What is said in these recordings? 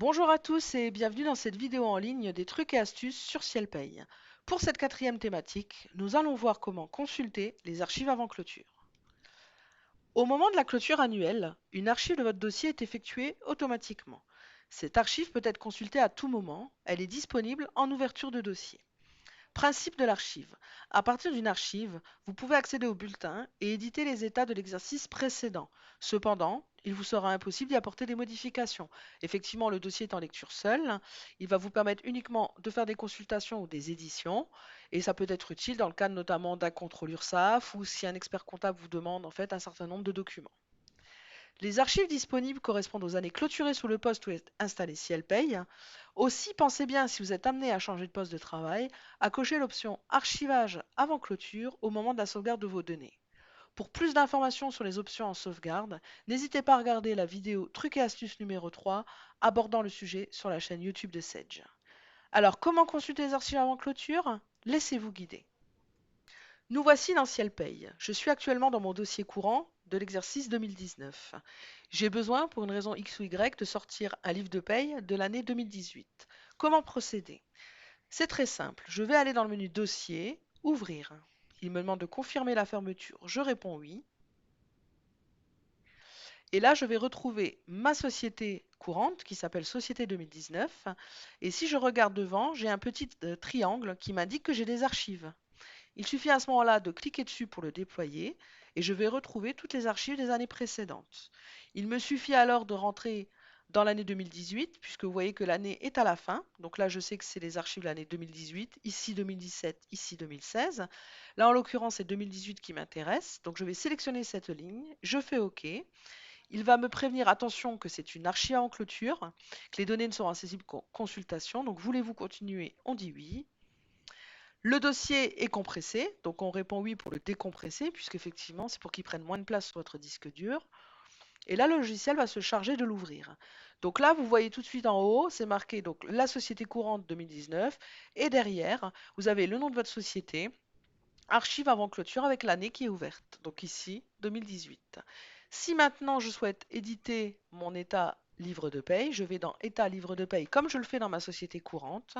Bonjour à tous et bienvenue dans cette vidéo en ligne des trucs et astuces sur Cielpay. Pour cette quatrième thématique, nous allons voir comment consulter les archives avant clôture. Au moment de la clôture annuelle, une archive de votre dossier est effectuée automatiquement. Cette archive peut être consultée à tout moment, elle est disponible en ouverture de dossier. Principe de l'archive. À partir d'une archive, vous pouvez accéder au bulletin et éditer les états de l'exercice précédent. Cependant, il vous sera impossible d'y apporter des modifications. Effectivement, le dossier est en lecture seule. Il va vous permettre uniquement de faire des consultations ou des éditions. Et ça peut être utile dans le cadre notamment d'un contrôle URSSAF ou si un expert comptable vous demande en fait un certain nombre de documents. Les archives disponibles correspondent aux années clôturées sous le poste où est installé Cielpay. Aussi, pensez bien, si vous êtes amené à changer de poste de travail, à cocher l'option Archivage avant clôture au moment de la sauvegarde de vos données. Pour plus d'informations sur les options en sauvegarde, n'hésitez pas à regarder la vidéo Trucs et astuces numéro 3 abordant le sujet sur la chaîne YouTube de Sedge. Alors, comment consulter les archives avant clôture? Laissez-vous guider. Nous voici dans Cielpay. Je suis actuellement dans mon dossier courant de l'exercice 2019. J'ai besoin, pour une raison X ou Y, de sortir un livre de paye de l'année 2018. Comment procéder? C'est très simple. Je vais aller dans le menu Dossier, Ouvrir. Il me demande de confirmer la fermeture. Je réponds oui. Et là, je vais retrouver ma société courante qui s'appelle Société 2019. Et si je regarde devant, j'ai un petit triangle qui m'indique que j'ai des archives. Il suffit à ce moment-là de cliquer dessus pour le déployer et je vais retrouver toutes les archives des années précédentes. Il me suffit alors de rentrer dans l'année 2018 puisque vous voyez que l'année est à la fin. Donc là, je sais que c'est les archives de l'année 2018, ici 2017, ici 2016. Là, en l'occurrence, c'est 2018 qui m'intéresse. Donc je vais sélectionner cette ligne, je fais OK. Il va me prévenir, attention, que c'est une archive en clôture, que les données ne seront accessibles qu'en consultation. Donc voulez-vous continuer? On dit oui. Le dossier est compressé, donc on répond oui pour le décompresser, puisqu'effectivement, c'est pour qu'il prenne moins de place sur votre disque dur. Et là, le logiciel va se charger de l'ouvrir. Donc là, vous voyez tout de suite en haut, c'est marqué donc la société courante 2019, et derrière, vous avez le nom de votre société, archive avant clôture avec l'année qui est ouverte. Donc ici, 2018. Si maintenant je souhaite éditer mon état livre de paye, je vais dans état livre de paye comme je le fais dans ma société courante.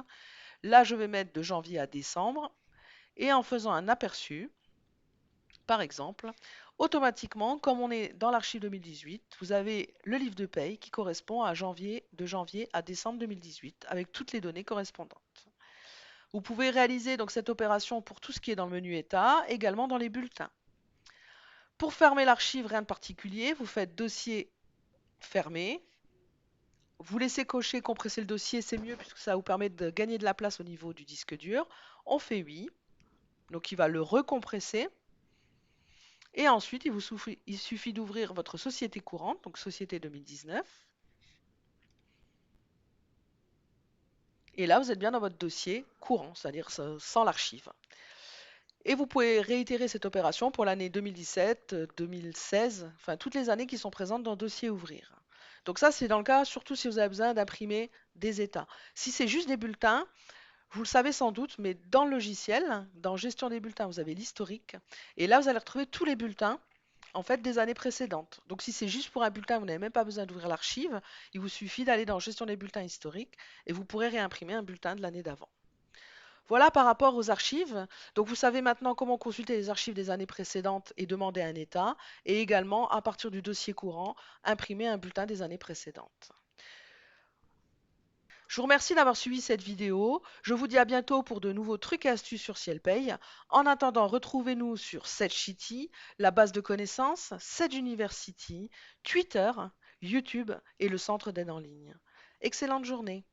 Là, je vais mettre de janvier à décembre. Et en faisant un aperçu, par exemple, automatiquement, comme on est dans l'archive 2018, vous avez le livre de paye qui correspond à de janvier à décembre 2018, avec toutes les données correspondantes. Vous pouvez réaliser donc cette opération pour tout ce qui est dans le menu état, également dans les bulletins. Pour fermer l'archive, rien de particulier, vous faites dossier fermé. Vous laissez cocher compresser le dossier, c'est mieux puisque ça vous permet de gagner de la place au niveau du disque dur. On fait oui, donc il va le recompresser. Et ensuite, il suffit d'ouvrir votre société courante, donc société 2019. Et là, vous êtes bien dans votre dossier courant, c'est-à-dire sans l'archive. Et vous pouvez réitérer cette opération pour l'année 2017, 2016, enfin toutes les années qui sont présentes dans dossier ouvrir. Donc ça, c'est dans le cas, surtout si vous avez besoin d'imprimer des états. Si c'est juste des bulletins, vous le savez sans doute, mais dans le logiciel, dans gestion des bulletins, vous avez l'historique. Et là, vous allez retrouver tous les bulletins en fait des années précédentes. Donc si c'est juste pour un bulletin, vous n'avez même pas besoin d'ouvrir l'archive, il vous suffit d'aller dans gestion des bulletins historiques et vous pourrez réimprimer un bulletin de l'année d'avant. Voilà par rapport aux archives. Donc vous savez maintenant comment consulter les archives des années précédentes et demander un état, et également à partir du dossier courant, imprimer un bulletin des années précédentes. Je vous remercie d'avoir suivi cette vidéo. Je vous dis à bientôt pour de nouveaux trucs et astuces sur Cielpay. En attendant, retrouvez-nous sur Sedgecity, la base de connaissances, Sedge University, Twitter, YouTube et le centre d'aide en ligne. Excellente journée.